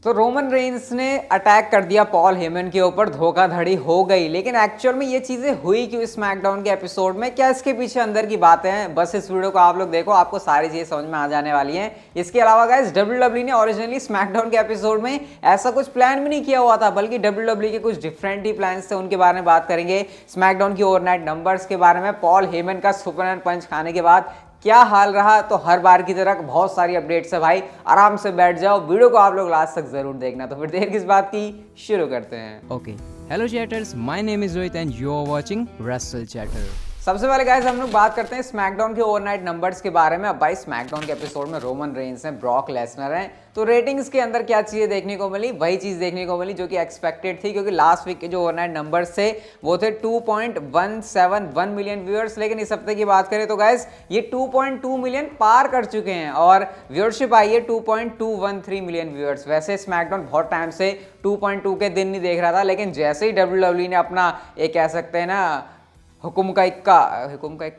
तो Roman Reigns ने attack कर दिया पॉल हेमन के ऊपर, धोखाधड़ी हो गई। लेकिन एक्चुअल में ये चीजें हुई क्यों स्मैकडाउन के एपिसोड में, क्या इसके पीछे अंदर की बातें हैं? बस इस वीडियो को आप लोग देखो, आपको सारी चीजें समझ में आ जाने वाली हैं। इसके अलावा गाइस WWE ने ओरिजिनली स्मैकडाउन के एपिसोड में ऐसा कुछ प्लान भी नहीं किया हुआ था, बल्कि WWE के कुछ डिफरेंट ही प्लान थे, उनके बारे में बात करेंगे। स्मैकडाउन की ओवरनाइट नंबर्स के बारे में, पॉल हेमन का सुपरमैन पंच खाने के बाद क्या हाल रहा, तो हर बार की तरह बहुत सारी अपडेट्स है भाई, आराम से बैठ जाओ, वीडियो को आप लोग लास्ट तक जरूर देखना। तो फिर देर किस बात की, शुरू करते हैं। Okay, hello chatters, my name is Rohit and you are watching Wrestle Chatter. सबसे पहले गाइस हम लोग बात करते हैं स्मैकडाउन के ओवरनाइट नंबर्स के बारे में। अब भाई स्मैकडाउन के एपिसोड में रोमन रेंस हैं, ब्रॉक लेसनर हैं, तो रेटिंग्स के अंदर क्या चीजें देखने को मिली, वही चीज देखने को मिली जो कि एक्सपेक्टेड थी, क्योंकि लास्ट वीक के जो ओवरनाइट नंबर्स थे वो थे 2.171 मिलियन व्यूअर्स। लेकिन इस हफ्ते की बात करें तो गाइस ये 2.2 मिलियन पार कर चुके हैं और व्यूअरशिप आई है 2.213 मिलियन व्यूअर्स। वैसे स्मैकडाउन बहुत टाइम से 2.2 के दिन नहीं देख रहा था, लेकिन जैसे ही WWE ने अपना एक कह सकते हैं ना हुकुम का इक्का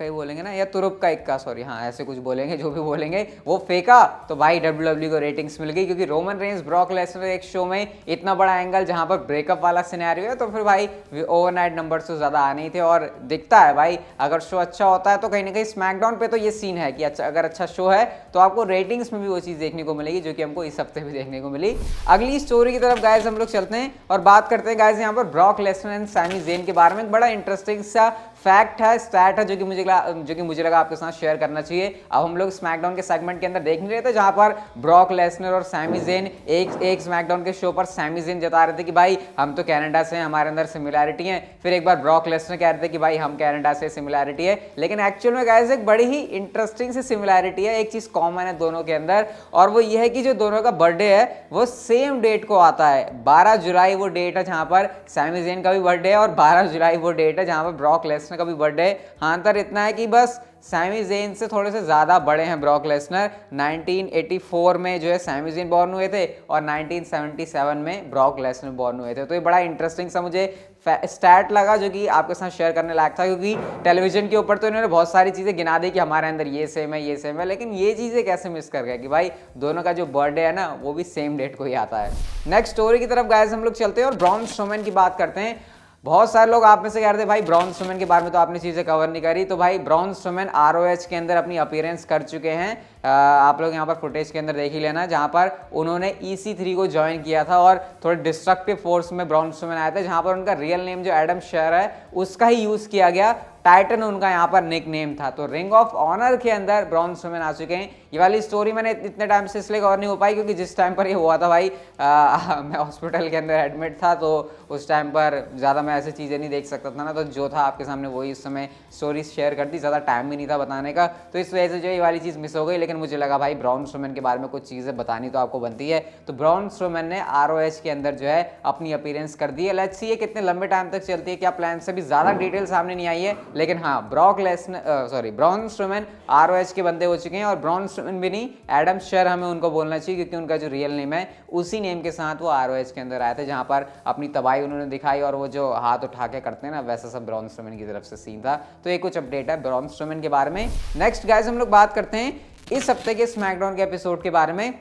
ही बोलेंगे ना, या तुरुप का इक्का, सॉरी, हाँ ऐसे कुछ बोलेंगे, जो भी बोलेंगे वो फेंका, तो भाई WWE को रेटिंग्स मिल गई। क्योंकि रोमन रेंस ब्रॉक लेसनर एक शो में इतना बड़ा एंगल जहां पर ब्रेकअप वाला सिनेरियो है, तो फिर भाई ओवरनाइट नंबर्स तो ज्यादा आने ही थे। और दिखता है भाई, अगर शो अच्छा होता है तो कहीं ना कहीं स्मैकडाउन पे तो ये सीन है कि अच्छा, अगर अच्छा शो है तो आपको रेटिंग्स में भी वो चीज देखने को मिलेगी, जो कि हमको इस हफ्ते भी देखने को मिली। अगली स्टोरी की तरफ गाइस हम लोग चलते हैं और बात करते हैं गाइस यहाँ पर Brock Lesnar and Sammy Zayn के बारे में। बड़ा इंटरेस्टिंग सा फैक्ट है, स्टैट है, जो कि मुझे लगा आपके साथ शेयर करना चाहिए। अब हम लोग स्मैकडाउन के सेगमेंट के अंदर देख नहीं रहे थे, जहां पर ब्रॉक लेसनर और सैमी ज़ेन एक स्मैकडाउन के शो पर सैमी ज़ेन जता रहे थे कि भाई हम तो कनाडा से हैं, हमारे अंदर सिमिलैरिटी है। फिर एक बार ब्रॉक लेसनर कह रहे थे कि भाई हम कनाडा से, सिमिलैरिटी है। लेकिन एक्चुअल में गाइस एक बड़ी ही इंटरेस्टिंग सी सिमिलैरिटी है, एक चीज कॉमन है दोनों के अंदर, और वो ये है कि जो दोनों का बर्थडे है वो सेम डेट को आता है। 12 जुलाई वो डेट है जहां पर सैमी ज़ेन का भी बर्थडे है, और 12 जुलाई वो डेट है जहां पर ब्रॉक लेसनर का भी बर्थडे। हाँ, अंतर इतना है कि बस सैमी ज़ेन से थोड़े से ज़्यादा बड़े हैं ब्रॉक लेसनर। 1984 में जो है सैमी ज़ेन बॉर्न हुए थे और 1977 में ब्रॉक लेसनर बॉर्न हुए थे। तो ये बड़ा इंटरेस्टिंग सा मुझे स्टैट लगा, जो कि आपके साथ शेयर करने लायक था, क्योंकि टेलीविजन के ऊपर तो इन्होंने बहुत सारी चीज़ें गिना दी कि हमारे अंदर ये सेम है, लेकिन ये चीज़ें कैसे मिस कर गए कि भाई दोनों का जो बर्थडे है ना वो भी सेम डेट को ही आता है। नेक्स्ट स्टोरी की तरफ गाइस हम लोग चलते हैं और ब्रॉन स्ट्रोमैन की बात करते हैं। बहुत सारे लोग आप में से कह रहे थे भाई ब्रॉन स्ट्रोमैन के बारे में तो आपने चीज़ें कवर नहीं करी। तो भाई ब्रॉन स्ट्रोमैन ROH के अंदर अपनी अपीयरेंस कर चुके हैं। आप लोग यहाँ पर फुटेज के अंदर देख ही लेना, जहाँ पर उन्होंने EC3 को ज्वाइन किया था और थोड़े डिस्ट्रक्टिव फोर्स में ब्रॉन स्ट्रोमैन आए थे, जहाँ पर उनका रियल नेम जो एडम शेयर है उसका ही यूज़ किया गया, टाइटन उनका यहाँ पर निक नेम था। तो रिंग ऑफ ऑनर के अंदर ब्रॉन स्ट्रोमैन आ चुके हैं। ये वाली स्टोरी मैंने इतने टाइम से इसलिए कवर नहीं हो पाई क्योंकि जिस टाइम पर ये हुआ था भाई मैं हॉस्पिटल के अंदर एडमिट था, तो उस टाइम पर ज़्यादा मैं ऐसी चीज़ें नहीं देख सकता था ना, तो जो था आपके सामने वही उस समय स्टोरी शेयर कर दी, ज़्यादा टाइम भी नहीं था बताने का, तो इस वजह से जो ये वाली चीज़ मिस हो गई। लेकिन मुझे लगा भाई ब्रॉन स्ट्रोमैन के बारे में कुछ चीज़ें बतानी तो आपको बनती है। तो ब्रॉन स्ट्रोमैन ने ROH के अंदर जो है अपनी अपीयरेंस कर दी है। लेट्स सी ये कितने लंबे टाइम तक चलती है, क्या प्लान से भी ज़्यादा डिटेल सामने नहीं आई है। लेकिन हाँ, ब्रॉन स्ट्रोमैन ROH के बंदे हो चुके हैं, और ब्रॉन स्ट्रोमैन भी नहीं, एडम शेयर हमें उनको बोलना चाहिए, क्योंकि उनका जो रियल नेम है उसी नेम के साथ वो ROH के अंदर आए थे, जहां पर अपनी तबाही उन्होंने दिखाई, और वो जो हाथ उठा के करते हैं ना, वैसा सब ब्रॉन स्ट्रोमैन की तरफ से सीन था। तो ये कुछ अपडेट है ब्रॉन स्ट्रोमैन के बारे में। नेक्स्ट गाइस हम लोग बात करते हैं इस हफ्ते के स्मैकडाउन के एपिसोड के बारे में,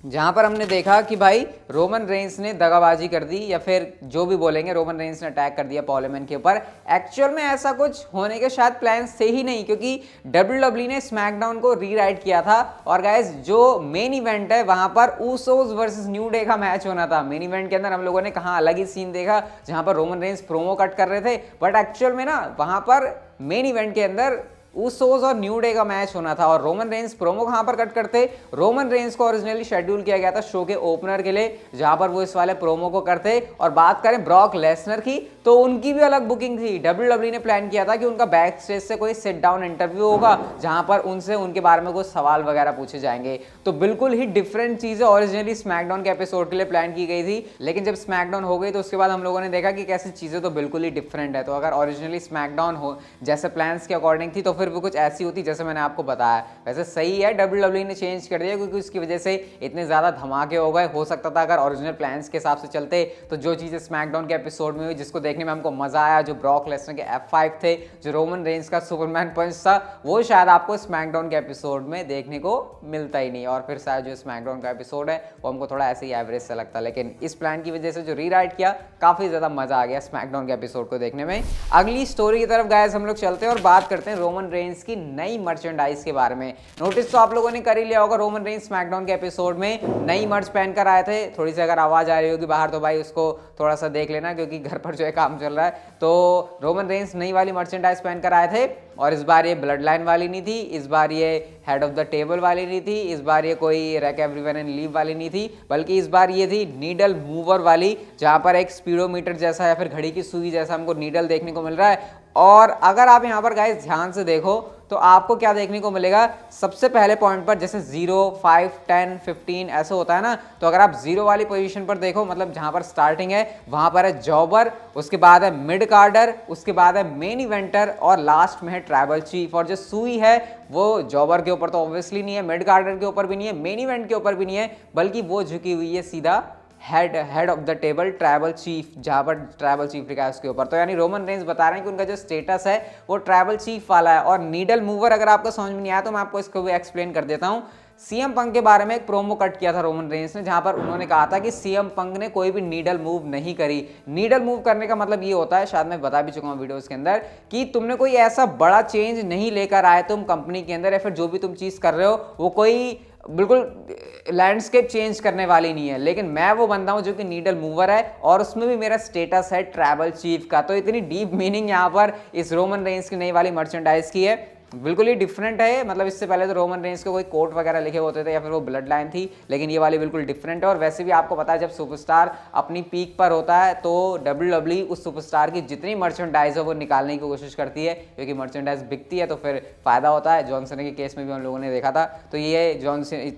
जहां पर हमने देखा कि भाई रोमन रेंस ने दगाबाजी कर दी, या फिर जो भी बोलेंगे, रोमन रेंस ने अटैक कर दिया पॉल हेमन के ऊपर। एक्चुअल में ऐसा कुछ होने के शायद प्लान्स थे ही नहीं, क्योंकि WWE ने स्मैकडाउन को रीराइट किया था। और गाइस जो मेन इवेंट है वहां पर ऊसोस वर्सेस न्यू डे का मैच होना था। मेन इवेंट के अंदर हम लोगों ने कहा अलग ही सीन देखा, जहां पर रोमन रेंस प्रोमो कट कर रहे थे, बट एक्चुअल में ना वहां पर मेन इवेंट के अंदर ऊसोस और न्यू डे का मैच होना था। और रोमन रेंस प्रोमो कहां पर कट करते, रोमन रेंस को ओरिजिनली शेड्यूल किया गया था शो के ओपनर के लिए, जहां पर वो इस वाले प्रोमो को करते। और बात करें ब्रॉक लेसनर की, तो उनकी भी अलग बुकिंग थी। WWE ने प्लान किया था कि उनका बैक स्टेज से कोई सिट डाउन इंटरव्यू होगा, जहां पर उनसे उनके बारे में कुछ सवाल वगैरह पूछे जाएंगे। तो बिल्कुल ही डिफरेंट चीजें ओरिजिनली स्मैकडाउन के एपिसोड के लिए प्लान की गई थी, लेकिन जब स्मैकडाउन हो गई तो उसके बाद हम लोगों ने देखा कि कैसी चीजें तो बिल्कुल ही डिफरेंट है। तो अगर ओरिजिनली स्मैकडाउन हो जैसे प्लान्स के अकॉर्डिंग थी, तो फिर फिर वो कुछ ऐसी होती जैसे मैंने आपको बताया। वैसे सही है WWE ने चेंज कर दिया क्योंकि उसकी वजह से इतने ज़्यादा धमाके हो गए। हो सकता था अगर ओरिजिनल प्लान्स के हिसाब से चलते तो जो चीज़ें स्मैकडाउन के एपिसोड में हुई जिसको देखने में हमको मज़ा आया, जो ब्रॉक लेसनर के F5 थे, जो रोमन रेंस का सुपरमैन पंच था, वो शायद आपको स्मैकडाउन के एपिसोड में देखने को मिलता ही नहीं। और फिर शायद जो स्मैकडाउन का एपिसोड है वो हमको थोड़ा ऐसे ही एवरेज सा लगता है। लेकिन इस प्लान की वजह से जो रीराइट किया, काफ़ी ज़्यादा मज़ा आ गया स्मैकडाउन के एपिसोड को देखने में। अगली स्टोरी की तरफ गाइस हम लोग चलते हैं और बात करते हैं रोमन रेंस की नई मर्चेंडाइज के बारे में। नोटिस तो आप लोगों ने कर ही लिया होगा, रोमन रेंस स्मैकडाउन के एपिसोड में नई मर्च पहनकर आए थे। थोड़ी सी अगर आवाज़ आ रही होगी बाहर तो भाई उसको थोड़ा सा देख लेना क्योंकि घर पर जो है काम चल रहा है। तो रोमन रेंस नई वाली मर्चेंडाइज पहनकर आए थे और इस बार ये ब्लड लाइन वाली नहीं थी, इस बार ये हेड ऑफ द टेबल वाली नहीं थी, इस बार ये कोई रैक एवरीवन एंड लीव वाली नहीं थी, बल्कि इस बार ये थी नीडल मूवर वाली, जहां पर एक स्पीडोमीटर जैसा या फिर घड़ी की सुई जैसा हमको नीडल देखने को मिल रहा है। और अगर आप यहाँ पर गाइस ध्यान से देखो तो आपको क्या देखने को मिलेगा, सबसे पहले पॉइंट पर जैसे 0, 5, 10, 15 ऐसे होता है ना, तो अगर आप 0 वाली पोजीशन पर देखो, मतलब जहां पर स्टार्टिंग है वहां पर है जॉबर, उसके बाद है मिड कार्डर, उसके बाद है मेन इवेंटर और लास्ट में है ट्राइबल चीफ। और जो सुई है वो जॉबर के ऊपर तो ऑब्वियसली नहीं है, मिड कार्डर के ऊपर भी नहीं है, मेन इवेंट के ऊपर भी नहीं है, बल्कि वो झुकी हुई है सीधा head of the table tribal chief, जहां पर ट्राइबल चीफ लिखा है उसके ऊपर। तो यानी रोमन रेंस बता रहे हैं कि उनका जो स्टेटस है वो ट्राइबल चीफ वाला है। और नीडल मूवर अगर आपको समझ में नहीं आया तो मैं आपको इसको भी एक्सप्लेन कर देता हूं। सीएम पंक के बारे में एक प्रोमो कट किया था रोमन रेंस ने, जहां पर उन्होंने कहा था कि सीएम पंक ने कोई भी नीडल मूव नहीं करी। नीडल मूव करने का मतलब ये होता है, शायद मैं बता भी चुका हूं वीडियोस के अंदर, कि तुमने कोई ऐसा बड़ा चेंज नहीं लेकर आए तुम कंपनी के अंदर, या फिर जो भी तुम चीज कर रहे हो वो कोई बिल्कुल लैंडस्केप चेंज करने वाली नहीं है। लेकिन मैं वो बंदा हूं जो कि नीडल मूवर है और उसमें भी मेरा स्टेटस है ट्राइबल चीफ का। तो इतनी डीप मीनिंग यहां पर इस रोमन रेंस की नई वाली मर्चेंडाइज की है, बिल्कुल ही डिफरेंट है। मतलब इससे पहले तो रोमन रेंस के कोई कोट वगैरह लिखे होते थे या फिर वो ब्लड लाइन थी, लेकिन ये वाली बिल्कुल डिफरेंट है। और वैसे भी आपको पता है जब सुपरस्टार अपनी पीक पर होता है तो WWE उस सुपरस्टार की जितनी मर्चेंडाइज है वो निकालने की कोशिश करती है, क्योंकि मर्चेंडाइज बिकती है तो फिर फायदा होता है। जॉन सीना के केस में भी हम लोगों ने देखा था। तो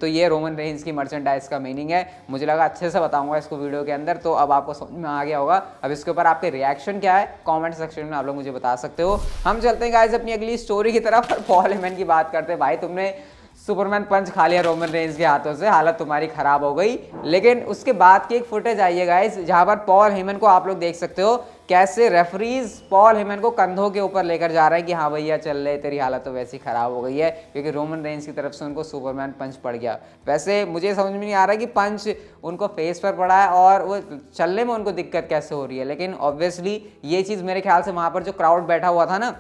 ये रोमन रेंस की मर्चेंडाइज का मीनिंग है। मुझे लगा अच्छे से बताऊंगा इसको वीडियो के अंदर, तो अब आपको समझ में आ गया होगा। अब इसके ऊपर आपके रिएक्शन क्या है कॉमेंट सेक्शन में आप लोग मुझे बता सकते हो। हम चलते हैं गाइस अपनी अगली स्टोरी की तरफ और पॉल हेमन की बात करते हैं। भाई तुमने सुपरमैन पंच खा लिया रोमन रेंस के हाथों से, हालत तुम्हारी खराब हो गई। लेकिन उसके बाद की एक फुटेज आई है गाइस, जहां पर पॉल हेमन को आप लोग देख सकते हो कैसे रेफरीज पॉल हेमन को कंधों के ऊपर लेकर जा रहे हैं कि हाँ भैया चल ले, तेरी हालत तो वैसी खराब हो गई है, क्योंकि रोमन रेंस की तरफ से उनको सुपरमैन पंच पड़ गया। वैसे मुझे समझ में नहीं आ रहा कि पंच उनको फेस पर पड़ा है और वो चलने में उनको दिक्कत कैसे हो रही है। लेकिन ऑब्वियसली ये चीज़ मेरे ख्याल से वहाँ पर जो क्राउड बैठा हुआ था ना,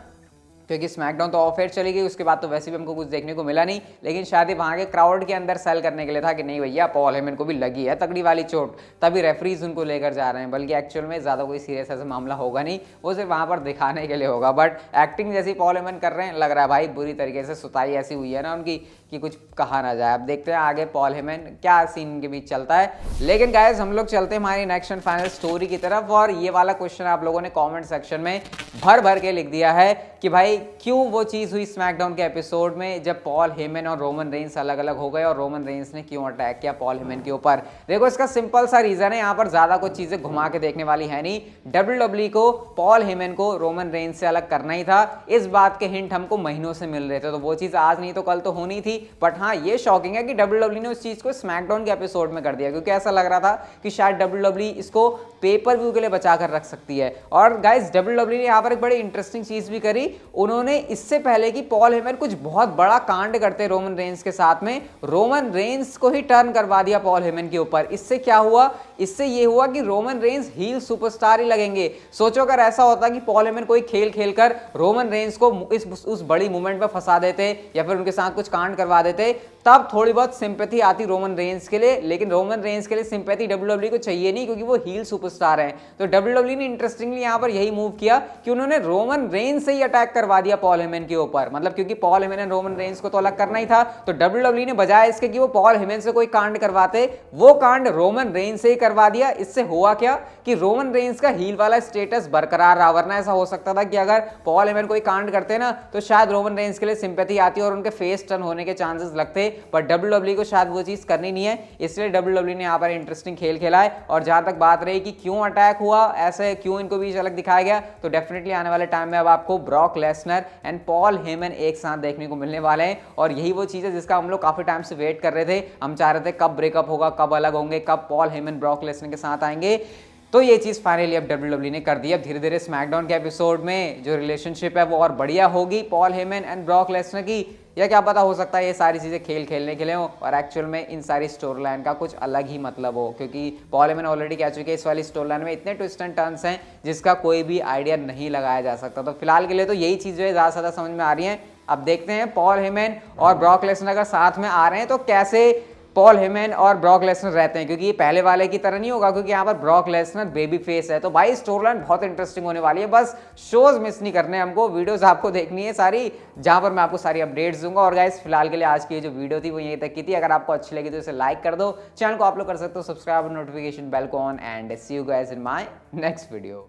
क्योंकि स्मैकडाउन तो ऑफ एयर चली गई, उसके बाद तो वैसे भी हमको कुछ देखने को मिला नहीं, लेकिन शायद ही वहाँ के क्राउड के अंदर सेल करने के लिए था कि नहीं भैया पॉल हेमन को भी लगी है तगड़ी वाली चोट, तभी रेफरीज उनको लेकर जा रहे हैं। बल्कि एक्चुअल में ज़्यादा कोई सीरियस ऐसा मामला होगा नहीं, वो सिर्फ वहाँ पर दिखाने के लिए होगा। बट एक्टिंग जैसी पॉल हेमन कर रहे हैं, लग रहा है भाई बुरी तरीके से सुताई ऐसी हुई है ना उनकी कि कुछ कहा ना जाए। अब देखते हैं आगे पॉल हेमन क्या सीन के बीच चलता है। लेकिन गाइस हम लोग चलते हैं हमारी नेक्स्ट एंड फाइनल स्टोरी की तरफ। और ये वाला क्वेश्चन आप लोगों ने कमेंट सेक्शन में भर भर के लिख दिया है कि भाई क्यों वो चीज़ हुई स्मैकडाउन के एपिसोड में जब पॉल हेमन और रोमन रेंस अलग अलग हो गए और रोमन रेंस ने क्यों अटैक किया पॉल हेमन के ऊपर। देखो इसका सिंपल सा रीजन है, यहाँ पर ज्यादा कुछ चीजें घुमा के देखने वाली है नहीं। WWE को पॉल हेमन को रोमन रेंस से अलग करना ही था, इस बात के हिंट हमको महीनों से मिल रहे थे, तो वो चीज आज नहीं तो कल तो होनी थी। बट हाँ ये शॉकिंग है कि WWE ने उस चीज को स्मैकडाउन के एपिसोड में कर दिया, क्योंकि ऐसा लग रहा था कि शायद WWE इसको पेपर व्यू के लिए बचा कर रख सकती है। और गाइस WWE ने यहाँ पर एक बड़ी इंटरेस्टिंग चीज भी करी, उन्होंने इससे पहले कि पॉल हेमन कुछ बहुत बड़ा कांड करते रोमन रेंस के साथ में, रोमन रेंस को ही टर्न करवा दिया पॉल हेमन के ऊपर। इससे क्या हुआ, इससे ये हुआ कि रोमन रेंस हील सुपरस्टार ही लगेंगे। सोचो अगर ऐसा होता कि पॉल हेमन कोई खेल खेलकर रोमन रेंस को उस बड़ी मूवमेंट में फंसा देते या फिर उनके साथ कुछ कांड करवा देते, तब थोड़ी बहुत सिंपैथी आती रोमन रेंस के लिए। लेकिन रोमन रेंस के लिए सिंपैथी WWE को चाहिए नहीं, क्योंकि वो हील सुपरस्टार हैं। तो WWE ने इंटरेस्टिंगली यहाँ पर यही मूव किया कि उन्होंने रोमन रेंस से ही अटैक करवा दिया पॉल हेमन के ऊपर। मतलब क्योंकि पॉल हेमन ने रोमन रेंस को तो अलग करना ही था, तो WWE ने बजाय इसके कि वो पॉल हेमन से कोई कांड करवाते, वो कांड रोमन रेंस से ही करवा दिया। इससे हुआ क्या कि रोमन रेंस का हील वाला स्टेटस बरकरार रहा। वरना ऐसा हो सकता था कि अगर पॉल हेमन कोई कांड करते ना, तो शायद रोमन रेंस के लिए सिंपैथी आती और उनके फेस टर्न होने के चांसेस लगते। पर WWE को शायद वो चीज़ करनी नहीं है, इसलिए WWE ने यहाँ पर इंटरेस्टिंग खेल खेला है। और जहाँ तक बात रही कि क्यों अटैक हुआ, ऐसे क्यों इनको बीच अलग दिखाया गया, तो डेफिनेटली आने वाले टाइम में अब आपको Brock Lesnar and Paul Heyman एक साथ देखने को मिलने वाले हैं। और यही वो चीज़ है जिसका हम लोग काफ़ी टाइम से वेट कर रहे थे। हम चाह रहे थे कब ब्रेकअप होगा, कब अलग होंगे, कब पॉल हेमन ब्रॉक लेसनर के साथ आएंगे। तो ये चीज़ फाइनली अब WWE ने कर दी। अब धीरे धीरे स्मैकडाउन के एपिसोड में जो रिलेशनशिप है वो और बढ़िया होगी Paul Heyman and Brock Lesnar की, या क्या पता हो सकता है ये सारी चीज़ें खेल खेलने के लिए हो और एक्चुअल में इन सारी स्टोरी लाइन का कुछ अलग ही मतलब हो, क्योंकि पॉल हेमन ऑलरेडी कह चुके हैं इस वाली स्टोरी लाइन में इतने ट्विस्ट एंड टर्न्स हैं जिसका कोई भी आइडिया नहीं लगाया जा सकता। तो फिलहाल के लिए तो यही चीज़ जो है ज़्यादा से ज़्यादा समझ में आ रही है। अब देखते हैं पॉल हेमन और ब्रॉक लेसनर अगर साथ में आ रहे हैं तो कैसे पॉल हेमन और ब्रॉक लेसनर रहते हैं, क्योंकि ये पहले वाले की तरह नहीं होगा, क्योंकि यहाँ पर ब्रॉक लेसनर बेबी फेस है। तो भाई स्टोरी लाइन बहुत इंटरेस्टिंग होने वाली है। बस शोज मिस नहीं करने हमको, वीडियोस आपको देखनी है सारी, जहां पर मैं आपको सारी अपडेट्स दूंगा। और गाइस फिलहाल के लिए आज की जो वीडियो थी वो यहीं तक की थी। अगर आपको अच्छी लगी तो इसे लाइक कर दो, चैनल को आप लोग कर सकते हो सब्सक्राइब, नोटिफिकेशन बेल को on, and see you guys in my next video.